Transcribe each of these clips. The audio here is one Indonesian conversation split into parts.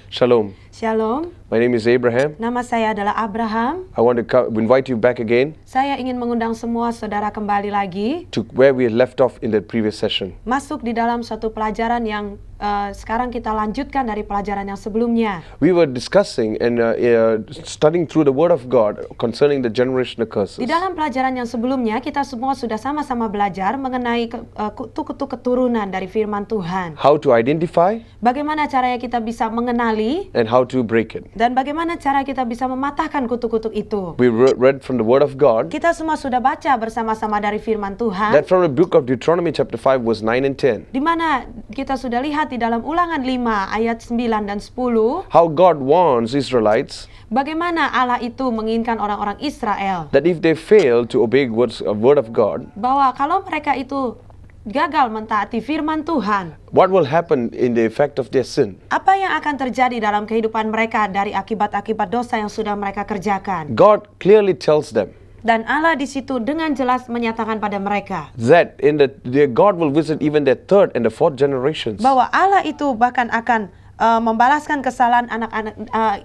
Shalom. Shalom, My name is Abraham. nama saya adalah Abraham. I want to invite you back again Saya ingin mengundang semua saudara kembali lagi to where we left off in the previous session. masuk di dalam suatu pelajaran yang sekarang kita lanjutkan dari pelajaran yang sebelumnya. We were discussing and studying through the Word of God concerning the generational curses. Di dalam pelajaran yang sebelumnya kita semua sudah sama-sama belajar mengenai kutuk-kutuk keturunan dari firman Tuhan. How to identify Bagaimana caranya kita bisa mengenali and how to break it. dan bagaimana cara kita bisa mematahkan kutuk-kutuk itu. We read from the Word of God Kita semua sudah baca bersama-sama dari firman Tuhan. that from the book of Deuteronomy chapter 5 verse 9 and 10. Di mana kita sudah lihat di dalam Ulangan 5 ayat 9 dan 10 How God warns Israelites bagaimana Allah itu menginginkan orang-orang Israel that if they fail to obey word of God, bahwa kalau mereka itu gagal mentaati firman Tuhan, what will happen in the effect of their sin? apa yang akan terjadi dalam kehidupan mereka dari akibat-akibat dosa yang sudah mereka kerjakan. God clearly tells them Dan Allah di situ dengan jelas menyatakan pada mereka that God will visit even their third and the fourth generations. bahwa Allah itu bahkan akan membalaskan kesalahan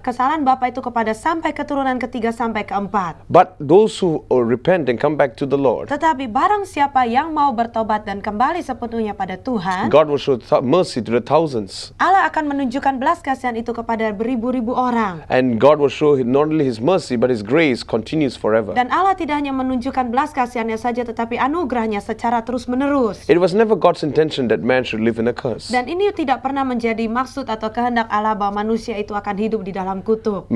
kesalahan bapa itu kepada sampai keturunan ketiga sampai keempat. But those who repent and come back to the Lord, Tetapi barang siapa yang mau bertobat dan kembali sepenuhnya pada Tuhan, God will show mercy to the thousands. Allah akan menunjukkan belas kasihan itu kepada beribu-ribu orang. And God will show not only His mercy, but His grace continues forever. Dan Allah tidak hanya menunjukkan belas kasihannya saja, tetapi anugerahnya secara terus-menerus. It was never God's intention that man should live in a curse. Dan ini tidak pernah menjadi maksud atau kehendak Allah bahwa manusia itu akan hidup di dalam kutuk.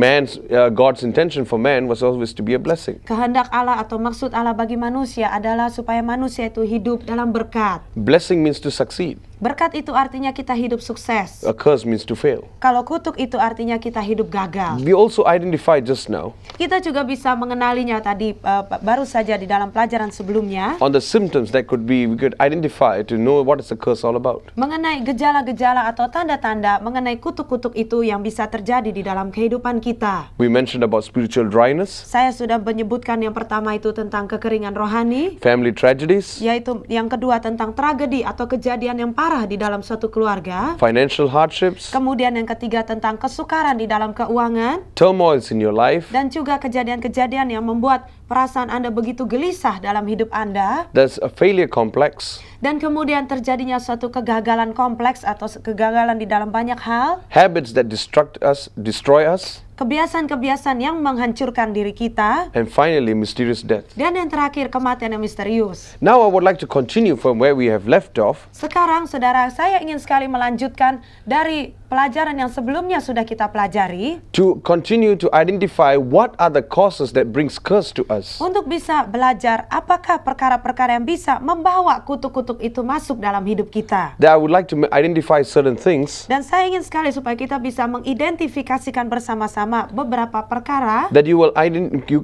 God's intention for man was always to be a blessing. Kehendak Allah atau maksud Allah bagi manusia adalah supaya manusia itu hidup dalam berkat. Blessing means to succeed. Berkat itu artinya kita hidup sukses. A curse means to fail. Kalau kutuk itu artinya kita hidup gagal. We also identified just now Kita juga bisa mengenalinya tadi baru saja di dalam pelajaran sebelumnya on the symptoms that we could identify to know what is the curse all about. mengenai gejala-gejala atau tanda-tanda mengenai kutuk-kutuk itu yang bisa terjadi di dalam kehidupan kita. We mentioned about spiritual dryness, Saya sudah menyebutkan yang pertama itu tentang kekeringan rohani, family tragedies, yaitu yang kedua tentang tragedi atau kejadian yang parah di dalam suatu keluarga. financial hardships, Kemudian yang ketiga tentang kesukaran di dalam keuangan turmoils in your life. dan juga kejadian-kejadian yang membuat perasaan Anda begitu gelisah dalam hidup Anda. There's a failure complex, Dan kemudian terjadinya suatu kegagalan kompleks atau kegagalan di dalam banyak hal. habits that destroy us, Kebiasaan-kebiasaan yang menghancurkan diri kita. and finally mysterious death. Dan yang terakhir kematian yang misterius. Now I would like to continue from where we have left off Sekarang saudara, saya ingin sekali melanjutkan dari pelajaran yang sebelumnya sudah kita pelajari. to continue to identify what are the causes that brings curse to us. Untuk bisa belajar apakah perkara-perkara yang bisa membawa kutuk-kutuk itu masuk dalam hidup kita. That I would like to identify certain things Dan saya ingin sekali supaya kita bisa mengidentifikasikan bersama-sama beberapa perkara that you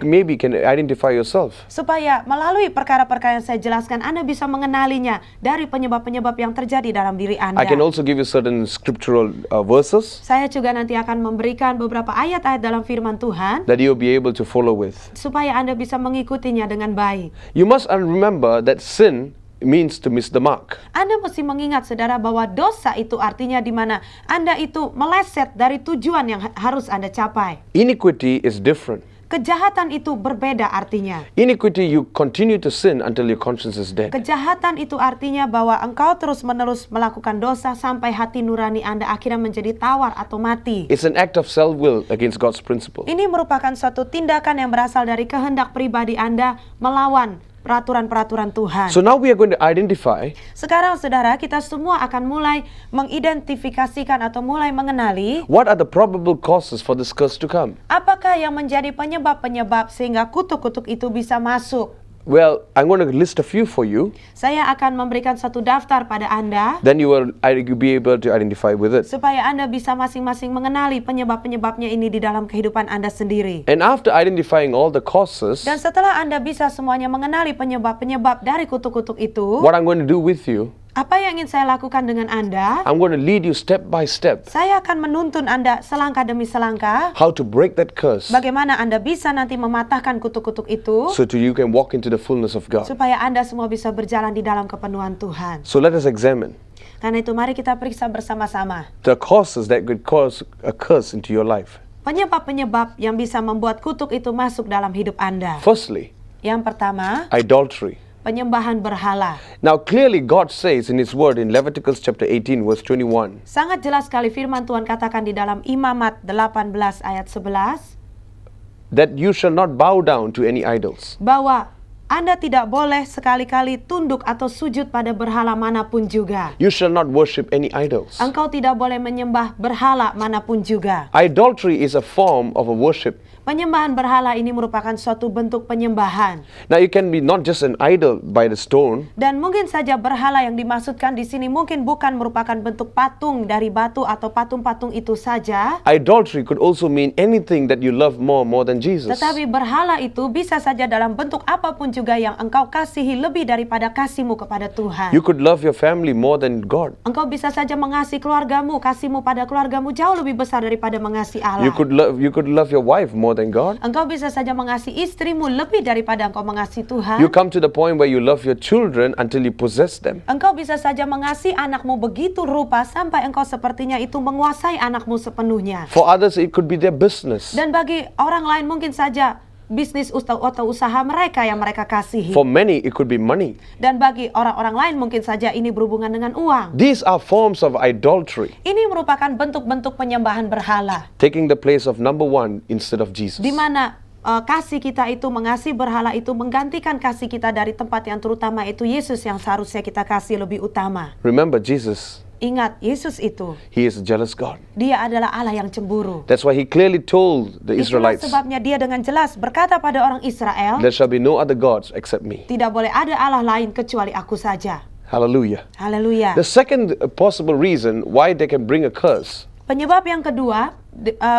maybe can identify yourself. supaya melalui perkara-perkara yang saya jelaskan Anda bisa mengenalinya dari penyebab-penyebab yang terjadi dalam diri Anda. I can also give you certain scriptural verses Saya juga nanti akan memberikan beberapa ayat-ayat dalam firman Tuhan that you'll be able to follow with. supaya Anda bisa mengikutinya dengan baik. You must remember that sin means to miss the mark. Anda mesti mengingat saudara bahwa dosa itu artinya di mana Anda itu meleset dari tujuan yang harus Anda capai. Iniquity is different. Kejahatan itu berbeda artinya. Iniquity, you continue to sin until your conscience is dead. Kejahatan itu artinya bahwa engkau terus-menerus melakukan dosa sampai hati nurani Anda akhirnya menjadi tawar atau mati. It's an act of self-will against God's principle. Ini merupakan suatu tindakan yang berasal dari kehendak pribadi Anda melawan peraturan-peraturan Tuhan. So now we are going to identify Sekarang saudara, kita semua akan mulai mengidentifikasikan atau mulai mengenali what are the probable causes for this curse to come. apakah yang menjadi penyebab-penyebab sehingga kutuk-kutuk itu bisa masuk. Well, I'm going to list a few for you. Saya akan memberikan satu daftar pada Anda Then you will be able to identify with it. supaya Anda bisa masing-masing mengenali penyebab-penyebabnya ini di dalam kehidupan Anda sendiri. And after identifying all the causes, Dan setelah Anda bisa semuanya mengenali penyebab-penyebab dari kutuk-kutuk itu, what I'm going to do with you, apa yang ingin saya lakukan dengan Anda? I'm going to lead you step by step Saya akan menuntun Anda selangkah demi selangkah how to break that curse bagaimana Anda bisa nanti mematahkan kutuk-kutuk itu so you can walk into the fullness of God. supaya Anda semua bisa berjalan di dalam kepenuhan Tuhan. So let us examine. Karena itu mari kita periksa bersama-sama the causes that could cause a curse into your life. penyebab-penyebab yang bisa membuat kutuk itu masuk dalam hidup Anda. Firstly, Yang pertama, idolatry. penyembahan berhala. Now clearly God says in His word in Leviticus chapter 18 verse 21 Sangat jelas sekali firman Tuhan katakan di dalam Imamat 18 ayat 11 that you shall not bow down to any idols. bahwa Anda tidak boleh sekali-kali tunduk atau sujud pada berhala manapun juga. You shall not worship any idols. Engkau tidak boleh menyembah berhala manapun juga. Idolatry is a form of a worship. Penyembahan berhala ini merupakan suatu bentuk penyembahan. Now you can be not just an idol by the stone, Dan mungkin saja berhala yang dimaksudkan di sini mungkin bukan merupakan bentuk patung dari batu atau patung-patung itu saja. idolatry could also mean anything that you love more than Jesus. Tetapi berhala itu bisa saja dalam bentuk apapun juga yang engkau kasihi lebih daripada kasihmu kepada Tuhan. You could love your family more than God. Engkau bisa saja mengasihi keluargamu, kasihmu pada keluargamu jauh lebih besar daripada mengasihi Allah. You could love your wife more than God. Engkau bisa saja mengasihi istrimu lebih daripada engkau mengasihi Tuhan. You come to the point where you love your children until you possess them. Engkau bisa saja mengasihi anakmu begitu rupa sampai engkau sepertinya itu menguasai anakmu sepenuhnya. For others it could be their business. Dan bagi orang lain mungkin saja bisnis atau usaha mereka yang mereka kasihi. For many it could be money. Dan bagi orang-orang lain mungkin saja ini berhubungan dengan uang. These are forms of idolatry, Ini merupakan bentuk-bentuk penyembahan berhala. taking the place of number one instead of Jesus. Di mana kasih kita itu mengasihi berhala itu menggantikan kasih kita dari tempat yang terutama itu Yesus yang seharusnya kita kasih lebih utama. Remember Jesus, Ingat, Yesus itu, He is a jealous God. Dia adalah Allah yang cemburu. That's why He clearly told the Itulah Israelites, sebabnya Dia dengan jelas berkata pada orang Israel, there shall be no other gods except me. tidak boleh ada Allah lain kecuali aku saja. Hallelujah. Haleluya. The second possible reason why they can bring a curse Penyebab yang kedua,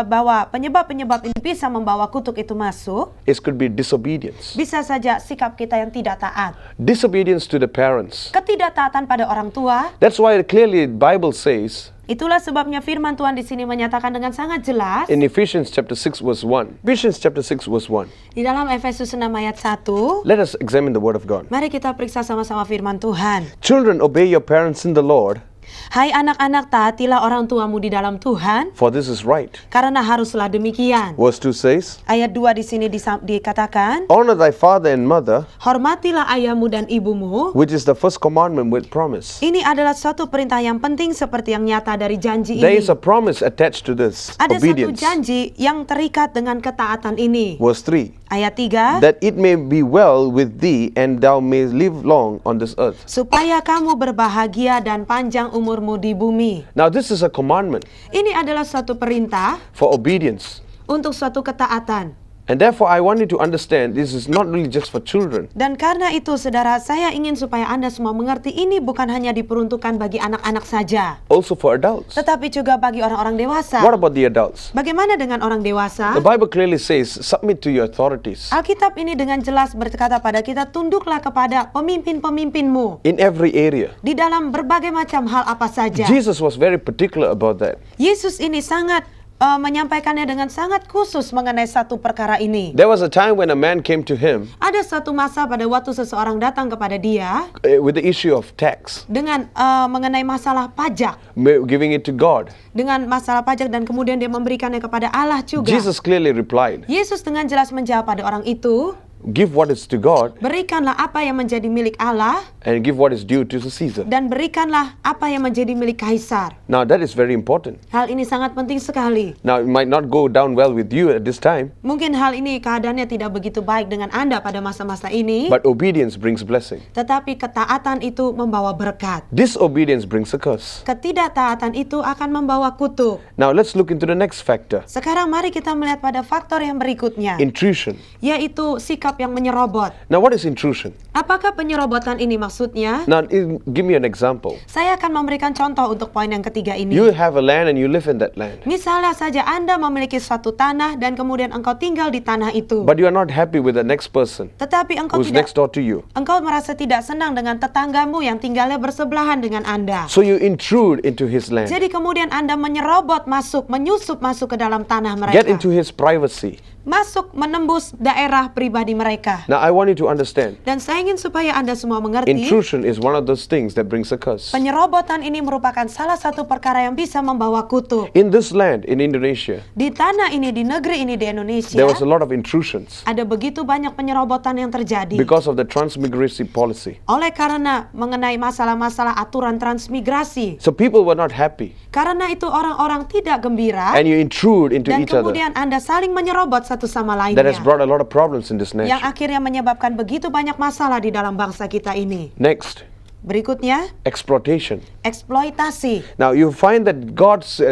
bahwa penyebab-penyebab ini bisa membawa kutuk itu masuk, could be disobedience. bisa saja sikap kita yang tidak taat. Disobedience to the parents. Ketidaktaatan pada orang tua. That's why clearly the Bible says Itulah sebabnya firman Tuhan di sini menyatakan dengan sangat jelas in Ephesians chapter 6 verse 1. Ephesians chapter 6 verse 1. di dalam Efesus 6 ayat 1. Let us examine the word of God. Mari kita periksa sama-sama firman Tuhan. Children, obey your parents in the Lord, Hai anak-anak, taatilah orang tuamu di dalam Tuhan, for this is right. karena haruslah demikian. Verse 2 says, Ayat 2 di sini dikatakan, honor thy father and mother, hormatilah ayahmu dan ibumu. which is the first commandment with promise. Ini adalah suatu perintah yang penting seperti yang nyata dari janji There ini. is a promise attached to this, Ada satu obedience. janji yang terikat dengan ketaatan ini. Verse 3, Ayat 3, that it may be well with thee and thou mayst live long on this earth. supaya kamu berbahagia dan panjang umurmu di bumi. Now this is a commandment Ini adalah suatu perintah for obedience. untuk suatu ketaatan. And therefore I want you to understand this is not really just for children. Dan karena itu, saudara, saya ingin supaya Anda semua mengerti ini bukan hanya diperuntukkan bagi anak-anak saja, Also for adults. tetapi juga bagi orang-orang dewasa. What about the adults? Bagaimana dengan orang dewasa? The Bible clearly says, submit to your authorities Alkitab ini dengan jelas berkata pada kita, tunduklah kepada pemimpin-pemimpinmu in every area. di dalam berbagai macam hal apa saja. Jesus was very particular about that. Yesus ini sangat menyampaikannya dengan sangat khusus mengenai satu perkara ini. There was a time when a man came to him Ada satu masa pada waktu seseorang datang kepada dia with the issue of tax, dengan mengenai masalah pajak, giving it to God. dengan masalah pajak dan kemudian dia memberikannya kepada Allah juga. Jesus clearly replied, Yesus dengan jelas menjawab pada orang itu, give what is to God berikanlah apa yang menjadi milik Allah and give what is due to Caesar. dan berikanlah apa yang menjadi milik Kaisar. Now that is very important. Hal ini sangat penting sekali. Now it might not go down well with you at this time, Mungkin hal ini keadaannya tidak begitu baik dengan Anda pada masa-masa ini, but obedience brings blessing. tetapi ketaatan itu membawa berkat. Disobedience brings a curse. Ketidaktaatan itu akan membawa kutuk. Now let's look into the next factor, Sekarang mari kita melihat pada faktor yang berikutnya, intrusion. yaitu sikap yang menyerobot. Now what is intrusion? Apakah penyerobotan ini maksudnya? Now give me an example. Saya akan memberikan contoh untuk poin yang ketiga ini. You have a land and you live in that land, Misalnya saja Anda memiliki suatu tanah dan kemudian engkau tinggal di tanah itu. but you are not happy with the next person Tetapi engkau who's next door to you. engkau merasa tidak senang dengan tetanggamu yang tinggalnya bersebelahan dengan Anda. So you intrude into his land, Jadi kemudian Anda menyerobot menyusup masuk ke dalam tanah mereka. get into his privacy. Masuk menembus daerah pribadi mereka. Now I want you to understand, Dan saya ingin supaya Anda semua mengerti, intrusion is one of those things that brings a curse. penyerobotan ini merupakan salah satu perkara yang bisa membawa kutuk. In this land, in Indonesia, Di tanah ini, di negeri ini, di Indonesia, there was a lot of intrusions ada begitu banyak penyerobotan yang terjadi. because of the transmigratory policy. Oleh karena mengenai masalah-masalah aturan transmigrasi. So people were not happy, Karena itu orang-orang tidak gembira, and you intrude into dan each other. kemudian Anda saling menyerobot satu sama That has lainnya. brought a lot of problems in this Yang nation. akhirnya menyebabkan begitu banyak masalah di dalam bangsa kita ini. Next, Berikutnya, exploitation. eksploitasi. Now you find that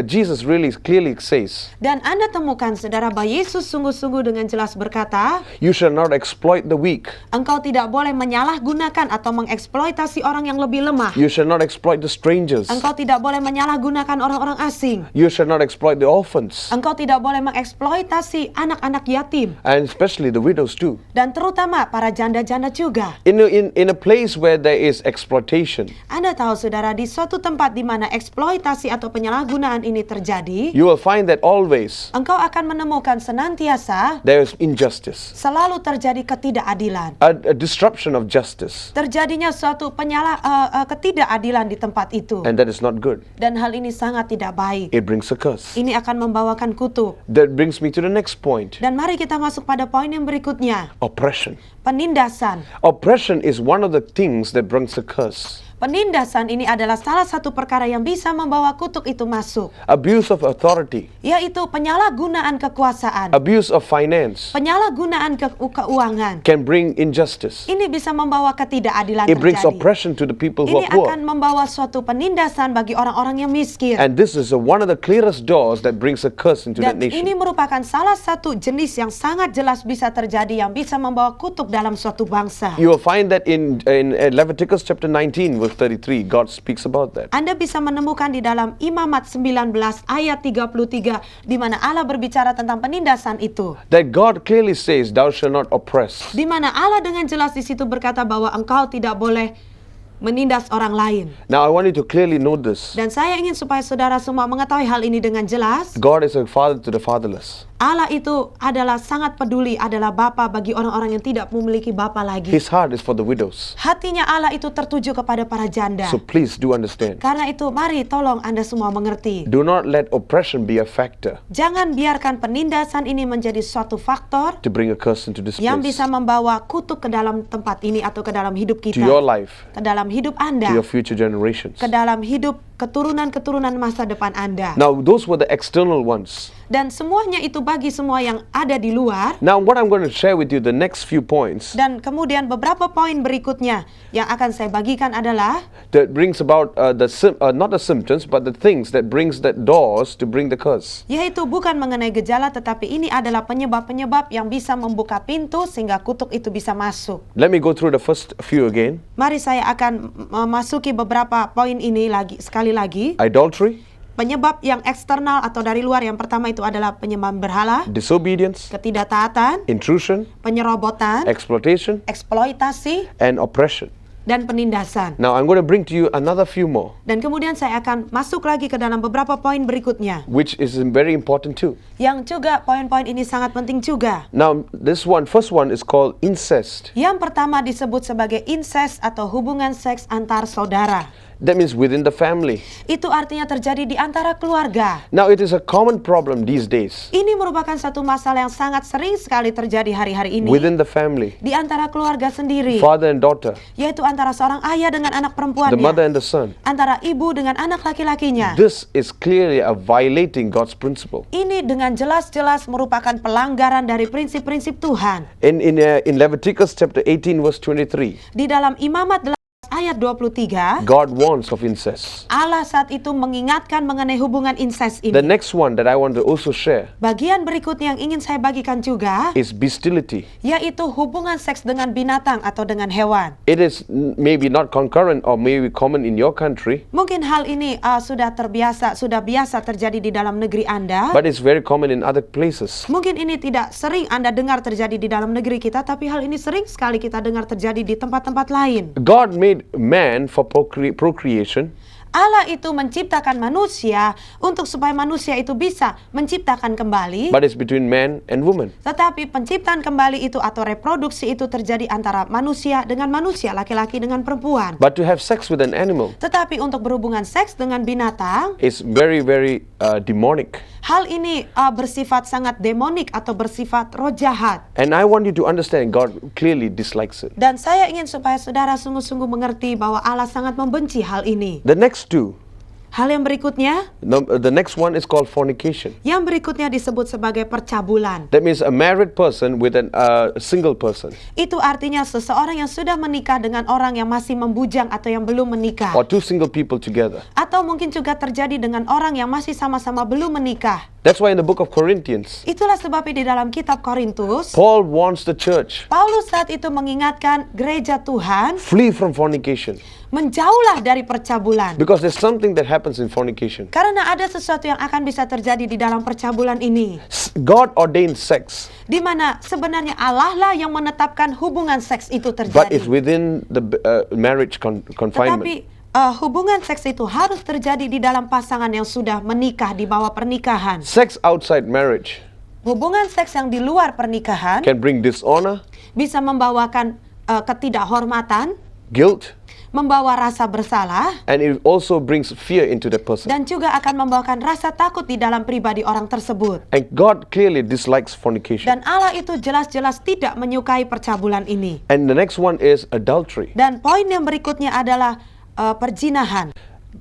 Jesus really clearly says, Dan Anda temukan saudara bahwa Yesus sungguh-sungguh dengan jelas berkata, you shall not exploit the weak. engkau tidak boleh menyalahgunakan atau mengeksploitasi orang yang lebih lemah. You shall not exploit the strangers. Engkau tidak boleh menyalahgunakan orang-orang asing. You shall not exploit the orphans, Engkau tidak boleh mengeksploitasi anak-anak yatim. and especially the widows too. Dan terutama para janda-janda juga. In a place where there is exploitation, Anda tahu saudara, di suatu tempat di mana eksploitasi atau penyalahgunaan ini terjadi, you will find that always engkau akan menemukan senantiasa there is injustice, selalu terjadi ketidakadilan. a disruption of justice, Terjadinya suatu ketidakadilan di tempat itu. and that is not good. Dan hal ini sangat tidak baik. It brings a curse. Ini akan membawakan kutuk. That brings me to the next point, Dan mari kita masuk pada poin yang berikutnya. oppression. Penindasan. Oppression is one of the things that brings a curse. Penindasan ini adalah salah satu perkara yang bisa membawa kutuk itu masuk, Abuse of authority, yaitu penyalahgunaan kekuasaan, abuse of finance penyalahgunaan keuangan. can bring injustice. Ini bisa membawa ketidakadilan It brings terjadi. oppression to the people who Ini are poor. akan membawa suatu penindasan bagi orang-orang yang miskin. And this is one of the clearest doors that brings a curse into that Dan ini nation. merupakan salah satu jenis yang sangat jelas bisa terjadi yang bisa membawa kutuk dalam suatu bangsa. You will find that in Leviticus chapter 19 verse 33, God speaks about that. Anda bisa menemukan di dalam Imamat 19 ayat 33 di mana Allah berbicara tentang penindasan itu. That God clearly says, thou shalt not oppress. Di mana Allah dengan jelas di situ berkata bahwa engkau tidak boleh menindas orang lain. Now I want you to clearly know this. Dan saya ingin supaya saudara semua mengetahui hal ini dengan jelas. God is a father to the fatherless. Allah itu adalah sangat peduli, adalah bapa bagi orang-orang yang tidak memiliki bapa lagi. His heart is for the widows. Hatinya Allah itu tertuju kepada para janda. So please do understand. Karena itu mari tolong Anda semua mengerti. Do not let oppression be a factor Jangan biarkan penindasan ini menjadi suatu faktor to bring a curse into this yang place, bisa membawa kutuk ke dalam tempat ini atau ke dalam hidup to kita, your life, ke dalam hidup to Anda, your future generations. ke dalam hidup keturunan-keturunan masa depan Anda. Now those were the external ones. Dan semuanya itu bagi semua yang ada di luar. Now what I'm going to share with you, the next few points Dan kemudian beberapa poin berikutnya yang akan saya bagikan adalah that brings about not the symptoms but the things that brings that doors to bring the curse. yaitu bukan mengenai gejala tetapi ini adalah penyebab-penyebab yang bisa membuka pintu sehingga kutuk itu bisa masuk. Let me go through the first few again. Mari saya akan memasuki beberapa poin ini sekali lagi. Idolatry, Penyebab yang eksternal atau dari luar yang pertama itu adalah penyembahan berhala, disobedience, ketidaktaatan, intrusion, penyerobotan, exploitation, eksploitasi, and oppression. dan penindasan. Now I'm going to bring to you another few more, Dan kemudian saya akan masuk lagi ke dalam beberapa poin berikutnya. which is very important too. Yang juga poin-poin ini sangat penting juga. Now first one is called incest. Yang pertama disebut sebagai incest atau hubungan seks antar saudara. That means within the family. Itu artinya terjadi di antara keluarga. Now it is a common problem these days Ini merupakan satu masalah yang sangat sering sekali terjadi hari-hari ini within the family, di antara keluarga sendiri, father and daughter, yaitu antara seorang ayah dengan anak the perempuannya, mother and the son. antara ibu dengan anak laki-lakinya. This is clearly a violating God's principle. Ini dengan jelas-jelas merupakan pelanggaran dari prinsip-prinsip Tuhan. In Leviticus chapter 18 verse 23, Di dalam Imamat 18 ayat 23, God warns of incest. Allah saat itu mengingatkan mengenai hubungan incest The ini. next one that I want to also share Bagian berikutnya yang ingin saya bagikan juga, is bestiality. yaitu hubungan seks dengan binatang atau dengan hewan. It is maybe not concurrent or maybe common in your country, Mungkin hal ini sudah biasa terjadi di dalam negeri Anda. but it's very common in other places. Mungkin ini tidak sering Anda dengar terjadi di dalam negeri kita, tapi hal ini sering sekali kita dengar terjadi di tempat-tempat lain. God made man for procreation, Allah itu menciptakan manusia untuk supaya manusia itu bisa menciptakan kembali. but it's between man and woman. Tetapi penciptaan kembali itu atau reproduksi itu terjadi antara manusia dengan manusia, laki-laki dengan perempuan. But to have sex with an animal Tetapi untuk berhubungan seks dengan binatang, is very, very demonic. hal ini bersifat sangat demonik atau bersifat roh jahat. And I want you to understand God clearly dislikes it. Dan saya ingin supaya saudara sungguh-sungguh mengerti bahwa Allah sangat membenci hal ini. The next two, Hal yang berikutnya, the next one is called fornication. yang berikutnya disebut sebagai percabulan. That means a married person with a single person, Itu artinya seseorang yang sudah menikah dengan orang yang masih membujang atau yang belum menikah. or two single people together. Atau mungkin juga terjadi dengan orang yang masih sama-sama belum menikah. That's why in the book of Corinthians, Itulah sebabnya di dalam kitab Korintus, Paul warns the church, Paulus saat itu mengingatkan gereja Tuhan, flee from fornication. menjauhlah dari percabulan. Because there's something that happens in fornication. Karena ada sesuatu yang akan bisa terjadi di dalam percabulan ini. God ordained sex, Di mana sebenarnya Allah lah yang menetapkan hubungan seks itu but terjadi. it's within the marriage confinement. Tetapi hubungan seks itu harus terjadi di dalam pasangan yang sudah menikah di bawah pernikahan. Sex outside marriage Hubungan seks yang di luar pernikahan can bring dishonor, bisa membawakan ketidakhormatan, guilt, membawa rasa bersalah, and it also brings fear into the person. dan juga akan membawakan rasa takut di dalam pribadi orang tersebut. And God clearly dislikes fornication. Dan Allah itu jelas-jelas tidak menyukai percabulan ini. And the next one is adultery. Dan poin yang berikutnya adalah perzinahan.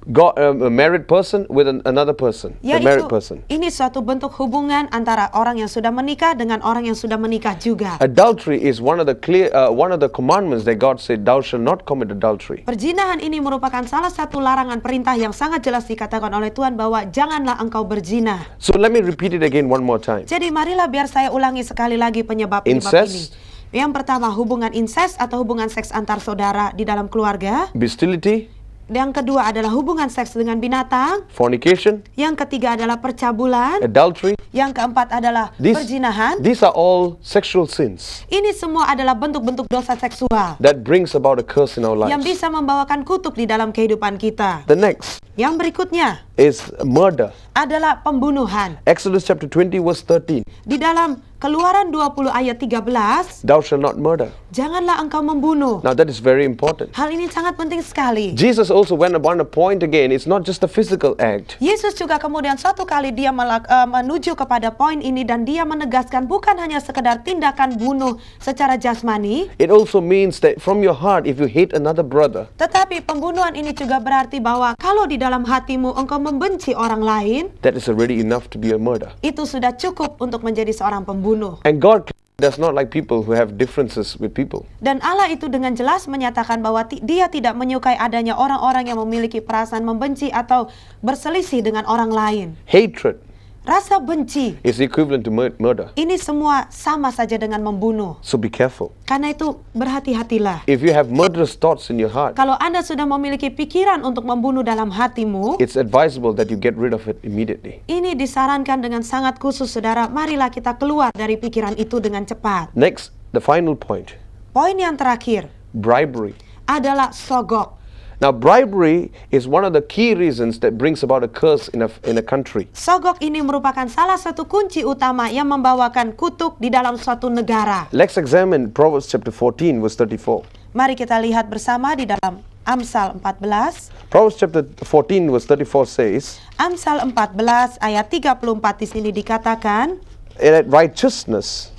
God, a married person with another person, a married person. Ini suatu bentuk hubungan antara orang yang sudah menikah dengan orang yang sudah menikah juga. Adultery is one of the commandments that God said, "Thou shalt not commit adultery." Perzinahan ini merupakan salah satu larangan perintah yang sangat jelas dikatakan oleh Tuhan bahwa janganlah engkau berzina. So let me repeat it again one more time. Jadi marilah biar saya ulangi sekali lagi penyebab-penyebab ini. Incest. Yang pertama hubungan incest atau hubungan seks antar saudara di dalam keluarga. Bestiality, Yang kedua adalah hubungan seks dengan binatang. fornication, Yang ketiga adalah percabulan. adultery. Yang keempat adalah perzinahan. These are all sexual sins Ini semua adalah bentuk-bentuk dosa seksual that brings about a curse in our yang lives. bisa membawakan kutuk di dalam kehidupan kita. The next Yang berikutnya is murder. adalah pembunuhan. Exodus chapter 20 verse 13. Di dalam Keluaran 20 ayat 13, Thou shalt not murder. janganlah engkau membunuh. Now that is very important. Hal ini sangat penting sekali. Jesus also went upon a point again. It's not just a physical act. Yesus juga kemudian suatu kali dia menuju kepada poin ini dan dia menegaskan bukan hanya sekedar tindakan bunuh secara jasmani, It also means that from your heart, if you hate another brother, tetapi pembunuhan ini juga berarti bahwa kalau di dalam hatimu engkau membenci orang lain, that is already enough to be a murder. itu sudah cukup untuk menjadi seorang pembunuh. And God does not like people who have differences with people. Dan Allah itu dengan jelas menyatakan bahwa dia tidak menyukai adanya orang-orang yang memiliki perasaan membenci atau berselisih dengan orang lain. Hatred Rasa benci, is equivalent to murder. ini semua sama saja dengan membunuh. So be careful. Karena itu berhati-hatilah. If you have murderous thoughts in your heart, Kalau Anda sudah memiliki pikiran untuk membunuh dalam hatimu, it's advisable that you get rid of it immediately. ini disarankan dengan sangat khusus, saudara. Marilah kita keluar dari pikiran itu dengan cepat. Next, the final point, Poin yang terakhir bribery. adalah sogok. Now, bribery is one of the key reasons that brings about a curse in a country. Sogok ini merupakan salah satu kunci utama yang membawakan kutuk di dalam suatu negara. Let's examine Proverbs chapter 14 verse 34. Mari kita lihat bersama di dalam Amsal 14. Proverbs chapter 14 verse 34 says, Amsal 14 ayat 34 di sini dikatakan that righteousness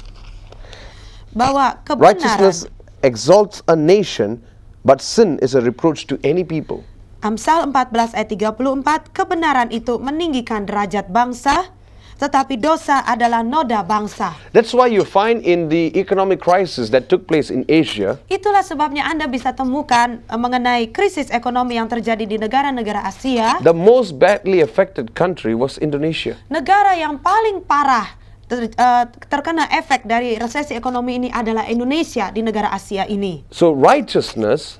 bahwa kebenaran exalts a nation, but sin is a reproach to any people. Amsal 14 ayat 34, kebenaran itu meninggikan derajat bangsa, tetapi dosa adalah noda bangsa. That's why you find in the economic crisis that took place in Asia, Itulah sebabnya Anda bisa temukan mengenai krisis ekonomi yang terjadi di negara-negara Asia. the most badly affected country was Indonesia. Negara yang paling parah terkena efek dari resesi ekonomi ini adalah Indonesia di negara Asia ini. So righteousness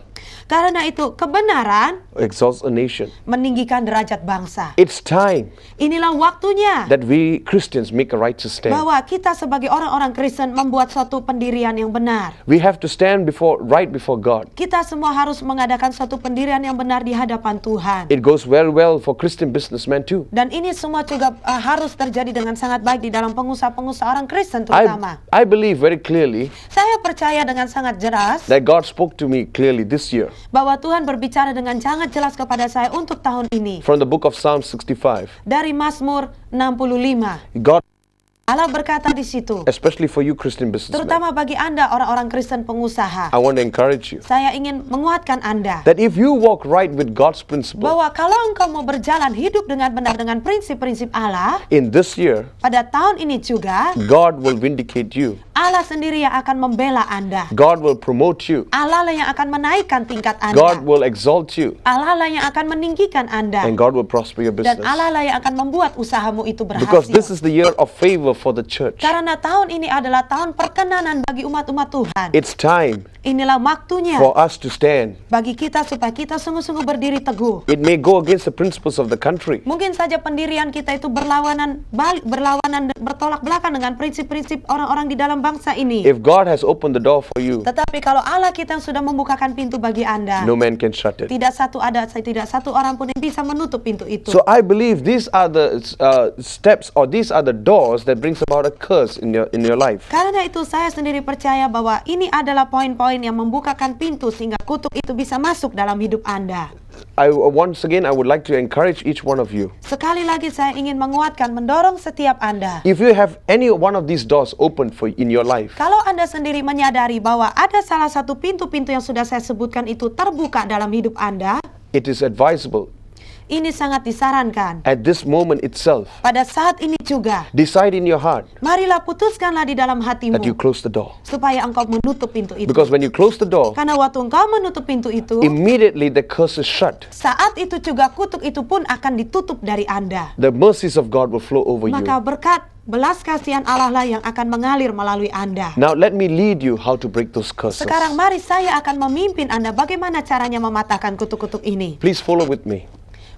Karena itu kebenaran exalts a nation. meninggikan derajat bangsa. It's time Inilah waktunya that we Christians make a righteous stand. bahwa kita sebagai orang-orang Kristen membuat suatu pendirian yang benar. We have to stand right before God. Kita semua harus mengadakan suatu pendirian yang benar di hadapan Tuhan. It goes very well for Christian businessmen too. Dan ini semua juga harus terjadi dengan sangat baik di dalam pengusaha-pengusaha orang Kristen terutama. I believe very clearly Saya percaya dengan sangat jelas that God spoke to me clearly this year bahwa Tuhan berbicara dengan sangat jelas kepada saya untuk tahun ini. from the book of Psalm 65. Dari Mazmur 65. God, Allah berkata di situ, especially for you Christian businessmen, terutama bagi Anda orang-orang Kristen pengusaha. I want to encourage you Saya ingin menguatkan Anda that if you walk right with God's principle bahwa kalau engkau mau berjalan hidup dengan benar dengan prinsip-prinsip Allah, in this year, pada tahun ini juga God will vindicate you. Allah sendiri yang akan membela Anda. God will promote you. Allah lah yang akan menaikkan tingkat God Anda. will exalt you. Allah lah yang akan meninggikan Anda. And God will prosper your Dan business. Allah lah yang akan membuat usahamu itu Because this berhasil. is the year of favor for the church. Karena tahun ini adalah tahun perkenanan bagi umat-umat Tuhan. It's time Inilah waktunya for us to stand. bagi kita supaya kita sungguh-sungguh berdiri teguh. It may go against the principles of the country. Mungkin saja pendirian kita itu berlawanan dan bertolak belakang dengan prinsip-prinsip orang-orang di dalam bangsa ini. If God has opened the door for you, Tetapi kalau Allah kita yang sudah membukakan pintu bagi Anda, no man can shut it. tidak satu orang pun yang bisa menutup pintu itu. So I believe these are the steps, or these are the doors that brings about a curse in your life. Karena itu saya sendiri percaya bahwa ini adalah poin-poin yang membukakan pintu sehingga kutuk itu bisa masuk dalam hidup Anda. Once again, I would like to encourage each one of you. Sekali lagi saya ingin menguatkan, mendorong setiap Anda. If you have any one of these doors open in your life, Kalau Anda sendiri menyadari bahwa ada salah satu pintu-pintu yang sudah saya sebutkan itu terbuka dalam hidup Anda, it is advisable ini sangat disarankan. at this moment itself, Pada saat ini juga, decide in your heart marilah putuskanlah di dalam hatimu that you close the door. supaya engkau menutup pintu itu. Because when you close the door, Karena waktu engkau menutup pintu itu, immediately the curse is shut. saat itu juga kutuk itu pun akan ditutup dari Anda. The mercies of God will flow over you. Maka berkat belas kasihan Allah lah yang akan mengalir melalui Anda. Now let me lead you how to break those curses. Sekarang mari saya akan memimpin Anda bagaimana caranya mematahkan kutuk-kutuk ini. Please follow with me.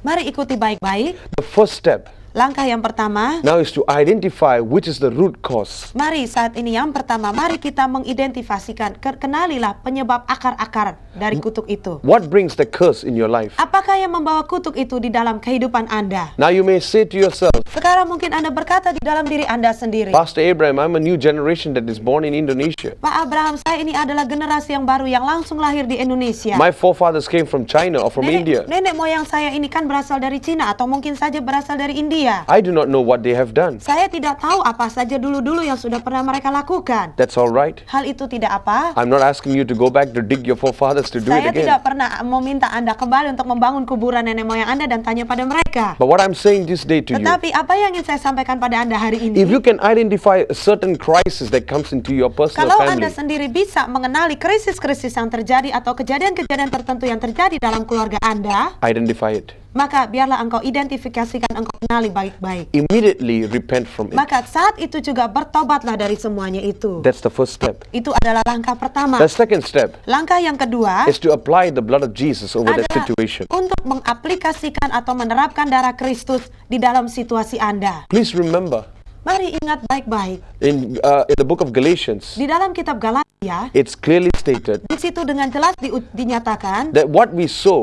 Mari ikuti baik-baik. The first step Langkah yang pertama, now is to identify which is the root cause. mari saat ini yang pertama, mari kita mengidentifikasikan, kenalilah penyebab akar-akar dari kutuk itu. What brings the curse in your life? Apakah yang membawa kutuk itu di dalam kehidupan Anda? Now you may say to yourself, Sekarang mungkin Anda berkata di dalam diri Anda sendiri, Pastor Abraham, I'm a new generation that is born in Indonesia. Pak Abraham, saya ini adalah generasi yang baru yang langsung lahir di Indonesia. My forefathers came from China or from India. Nenek moyang saya ini kan berasal dari Cina atau mungkin saja berasal dari India. I do not know what they have done. Saya tidak tahu apa saja dulu-dulu yang sudah pernah mereka lakukan. That's all right. Hal itu tidak apa. I'm not asking you to go back to dig your forefathers to do it Saya again. tidak pernah meminta Anda kembali untuk membangun kuburan nenek moyang Anda dan tanya pada mereka. But what I'm saying this day to you, Tetapi apa yang ingin saya sampaikan pada Anda hari ini, if you can identify a certain crisis that comes into your personal kalau Anda family, sendiri bisa mengenali krisis-krisis yang terjadi atau kejadian-kejadian tertentu yang terjadi dalam keluarga Anda, identify it. maka biarlah engkau identifikasikan, engkau kenali baik-baik. Immediately repent from it. Maka saat itu juga bertobatlah dari semuanya itu. That's the first step. Itu adalah langkah pertama. The second step Langkah yang kedua is to apply the blood of Jesus over that adalah situation. untuk mengaplikasikan atau menerapkan darah Kristus di dalam situasi Anda. Please remember, Mari ingat baik-baik. in the book of Galatians, Di dalam kitab Galatia, it's clearly stated di situ dengan jelas dinyatakan, that what we sow,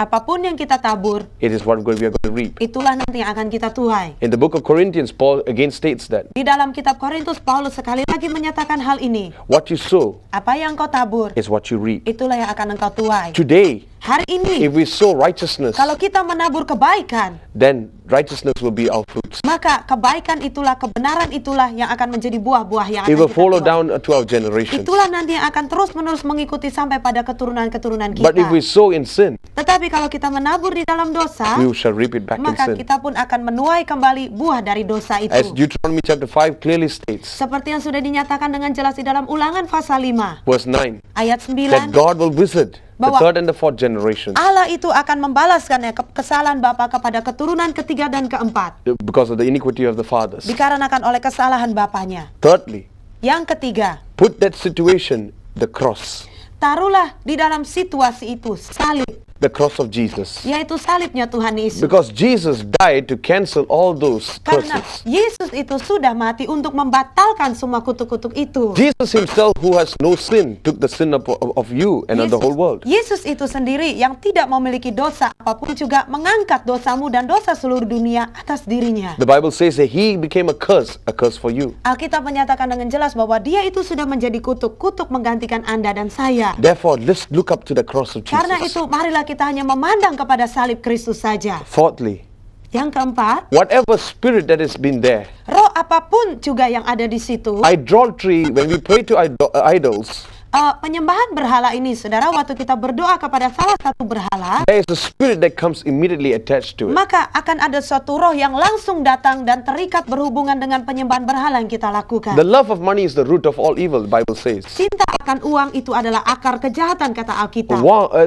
apapun yang kita tabur, it is what we are going to reap. itulah nanti yang akan kita tuai. In the book of Corinthians, Paul again states that Di dalam kitab Korintus, Paulus sekali lagi menyatakan hal ini. what you sow Apa yang kau tabur, is what you reap. itulah yang akan engkau tuai. Today, Hari ini, if we sow righteousness, kalau kita menabur kebaikan, then righteousness will be our fruits. maka kebaikan itulah, kebenaran itulah yang akan menjadi buah-buah yang It akan will kita follow tuai. down to our generations. Itulah nanti yang akan terus-menerus mengikuti sampai pada keturunan-keturunan kita. But if we sow in sin, Tetapi kalau kita menabur di dalam dosa, we shall reap it back in maka sin. kita pun akan menuai kembali buah dari dosa As itu. Deuteronomy chapter 5 clearly states, Seperti yang sudah dinyatakan dengan jelas di dalam Ulangan pasal 5 verse 9, ayat that 9, God will visit the Bahwa third and the fourth generations Allah itu akan membalaskannya kesalahan bapa kepada keturunan ketiga dan keempat because of the iniquity of the fathers. dikarenakan oleh kesalahan bapanya. Thirdly, Yang ketiga, put that situation the cross. taruhlah di dalam situasi itu salib, the cross of Jesus. yaitu salibnya Tuhan Yesus. Because Jesus died to cancel all those Karena curses. Yesus itu sudah mati untuk membatalkan semua kutuk-kutuk itu. Jesus himself, who has no sin, took the sin of you and of the whole world. Yesus itu sendiri yang tidak memiliki dosa apapun juga mengangkat dosamu dan dosa seluruh dunia atas dirinya. The Bible says that he became a curse for you. Alkitab menyatakan dengan jelas bahwa dia itu sudah menjadi kutuk menggantikan Anda dan saya. Therefore, let's look up to the cross of Karena Jesus. itu marilah kita hanya memandang kepada salib Kristus saja. Fourthly, Yang keempat, whatever spirit that has been there, roh apapun juga yang ada di situ. idolatry, when we pray to idols, Penyembahan berhala ini, saudara, waktu kita berdoa kepada salah satu berhala, there is a spirit that comes immediately attached to it. maka akan ada suatu roh yang langsung datang dan terikat berhubungan dengan penyembahan berhala yang kita lakukan. The love of money is the root of all evil, the Bible says. Cinta akan uang itu adalah akar kejahatan, kata Alkitab.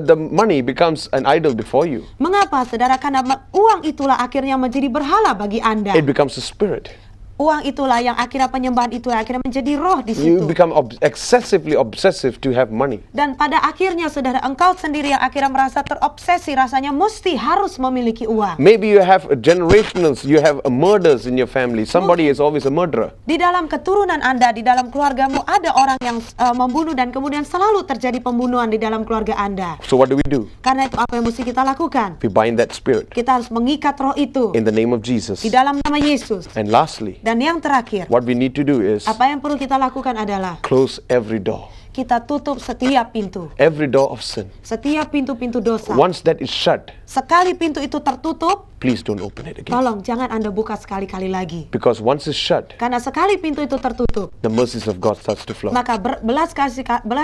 The money becomes an idol before you. Mengapa, saudara? Karena uang itulah akhirnya menjadi berhala bagi Anda. It becomes a spirit. Uang itulah yang akhirnya penyembahan itu akhirnya menjadi roh di You situ. become excessively obsessive to have money. Dan pada akhirnya, saudara, engkau sendiri yang akhirnya merasa terobsesi, rasanya mesti harus memiliki uang. Maybe you have you have murders in your family. Somebody is always a murderer. Di dalam keturunan Anda, di dalam keluargamu ada orang yang membunuh dan kemudian selalu terjadi pembunuhan di dalam keluarga Anda. So what do we do? Karena itu apa yang mesti kita lakukan? We bind that spirit Kita harus mengikat roh itu in the name of Jesus. di dalam nama Yesus. And lastly, Dan yang terakhir, what we need to do is apa yang perlu kita lakukan adalah close every door. kita tutup setiap pintu. Every door of sin. Setiap pintu-pintu dosa. Once that is shut, Sekali pintu itu tertutup, please don't open it again. tolong jangan Anda buka sekali-kali lagi. Because once it's shut, Karena sekali pintu itu tertutup, the mercies of God starts to flow. maka belas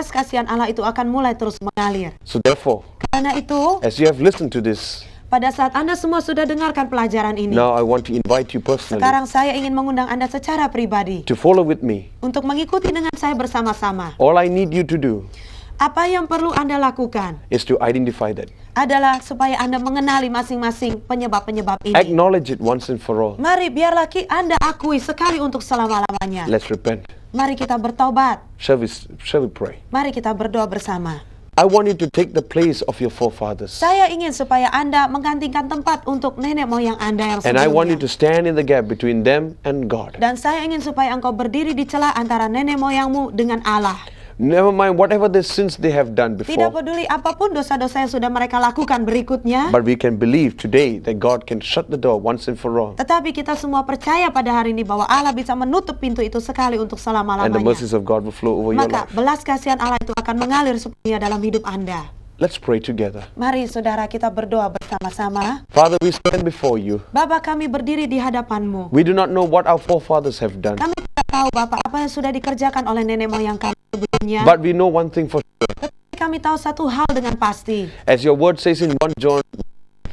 kasihan Allah itu akan mulai terus mengalir. So therefore, Karena itu, as you have listened to this, pada saat Anda semua sudah dengarkan pelajaran ini, now I want to invite you personally sekarang saya ingin mengundang Anda secara pribadi to follow with me. untuk mengikuti dengan saya bersama-sama. All I need you to do Apa yang perlu Anda lakukan is to identify that. adalah supaya Anda mengenali masing-masing penyebab-penyebab ini. Acknowledge it once and for all. Mari biarlah Anda akui sekali untuk selama-lamanya. Let's repent. Mari kita bertobat. Shall we pray? Mari kita berdoa bersama. I want you to take the place of your forefathers. Saya ingin supaya Anda menggantikan tempat untuk nenek moyang Anda yang And I want you sebelumnya. to stand in the gap between them and God. Dan saya ingin supaya engkau berdiri di celah antara nenek moyangmu dengan Allah. Never mind whatever the sins they have done Tidak before. peduli apapun dosa-dosa yang sudah mereka lakukan berikutnya. But we can believe today that God can shut the door once and for all. Tetapi kita semua percaya pada hari ini bahwa Allah bisa menutup pintu itu sekali untuk And the selama-lamanya. mercies of God will flow over your Maka life. belas kasihan Allah itu akan mengalir sepenuhnya dalam hidup Anda. Let's pray together. Mari saudara kita berdoa bersama-sama. Father, we stand before you. Bapa, kami berdiri di hadapan-Mu. We do not know what our forefathers have done. Kami tidak tahu Bapa apa yang sudah dikerjakan oleh nenek moyang kami sebelumnya. But we know one thing for sure. Tetapi kami tahu satu hal dengan pasti. As your word says in 1 John,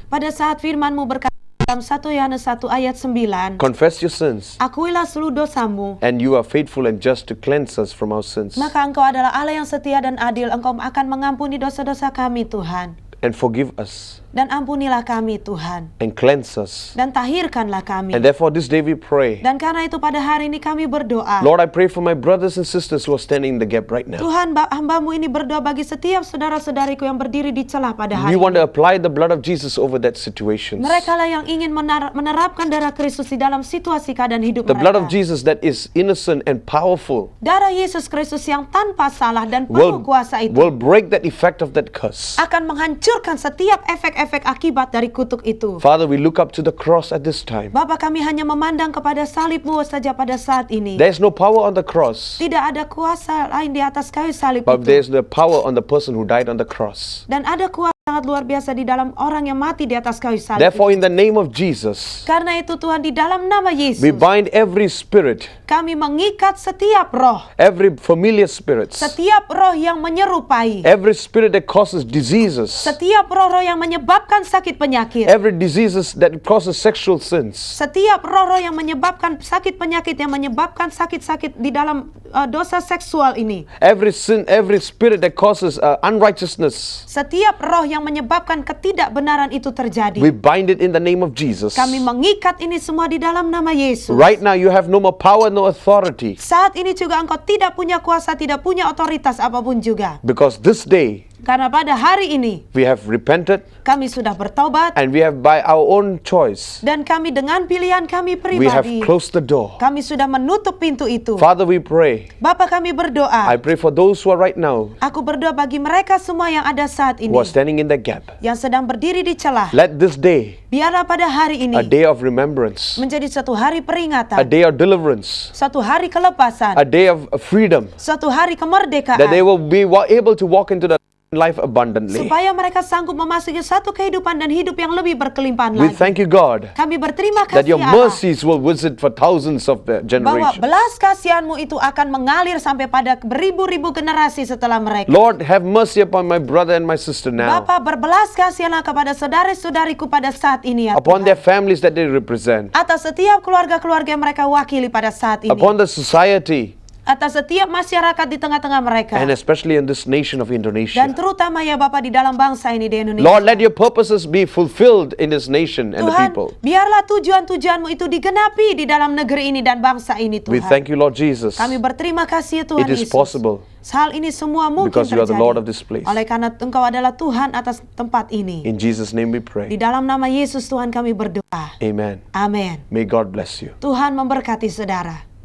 Pada saat firman-Mu berkata dalam 1 Yohanes 1 ayat 9, confess your sins, akuilah seluruh dosamu, and you are faithful and just to cleanse us from our sins maka Engkau adalah Allah yang setia dan adil. Engkau akan mengampuni dosa-dosa kami, Tuhan. and forgive us Dan ampunilah kami, Tuhan. and cleanse us. Dan tahirkanlah kami. And therefore this day we pray, Dan karena itu pada hari ini kami berdoa. Lord, I pray for my brothers and sisters who are standing in the gap right now. Tuhan, hamba-Mu ini berdoa bagi setiap saudara-saudariku yang berdiri di celah pada We hari want ini. to apply the blood of Jesus over that situation. Mereka lah yang ingin menerapkan darah Kristus di dalam situasi keadaan hidup The blood of mereka. Jesus that is innocent and powerful Darah Yesus Kristus yang tanpa salah dan penuh kuasa itu will break that effect of that curse. akan menghancurkan setiap efek-efek akibat dari kutuk itu. Father, we look up to the cross at this time. Bapa, kami hanya memandang kepada salib-Mu saja pada saat ini. There's no power on the cross, Tidak ada kuasa lain di atas kayu salib but itu. there's the power on the person who died on the cross. Dan ada kuasa sangat luar biasa di dalam orang yang mati di atas kayu salib Therefore, itu. in the name of Jesus, Karena itu Tuhan, di dalam nama Yesus, we bind every spirit, kami mengikat setiap roh, every familiar spirits, setiap roh yang menyerupai, every spirit that causes diseases, setiap roh-roh yang menyebabkan sakit penyakit, every diseases that causes sexual sins, setiap roh-roh yang menyebabkan sakit penyakit, yang menyebabkan sakit-sakit di dalam dosa seksual ini. Every sin, every spirit that causes unrighteousness, Setiap roh yang menyebabkan ketidakbenaran itu terjadi. we bind it in the name of Jesus. Kami mengikat ini semua di dalam nama Yesus. Right now, you have no more power, no authority, Saat ini juga engkau tidak punya kuasa, tidak punya otoritas apapun juga. because this day Karena pada hari ini we have repented kami sudah bertobat and we have, by our own choice, dan kami dengan pilihan kami we have pribadi, closed the door. kami sudah menutup pintu itu. Father, we pray. Bapa, kami berdoa. I pray for those who are right now Aku berdoa bagi mereka semua yang ada saat ini, who are standing in the gap. yang sedang berdiri di celah. Let this day, Biarlah pada hari a ini day of remembrance, menjadi satu hari a peringatan, day of deliverance, satu hari kelepasan, a day of freedom, satu hari that they kemerdekaan, will be able to walk into the life abundantly. supaya mereka sanggup memasuki satu kehidupan dan hidup yang lebih berkelimpahan We lagi. thank you, God, Kami berterima that kasih your Allah mercies will visit for thousands of bahwa generations. belas kasihan-Mu itu akan mengalir sampai pada beribu-ribu generasi setelah mereka. Lord, have mercy upon my brother and my sister now, Bapa, berbelas kasihanlah kepada saudara-saudariku pada saat ini ya upon Tuhan. their families that they represent, Atas setiap keluarga-keluarga yang mereka wakili pada saat ini. upon the society, Atas setiap masyarakat di tengah-tengah mereka. and especially in this nation of Dan Indonesia. terutama ya Bapa di dalam bangsa ini di Indonesia. Lord, let your purposes be fulfilled in this nation and the Tuhan, people. biarlah tujuan-tujuan-Mu itu digenapi di dalam negeri ini dan bangsa ini We Tuhan. thank you, Lord Jesus. Kami berterima kasih ya Tuhan It is Yesus. possible Hal ini semua mungkin because you are the terjadi. Lord of this place. Oleh karena Engkau adalah Tuhan atas tempat ini. In Jesus' name we Di pray. dalam nama Yesus Tuhan kami berdoa. Amen. Amin. May God bless you. Tuhan memberkati saudara.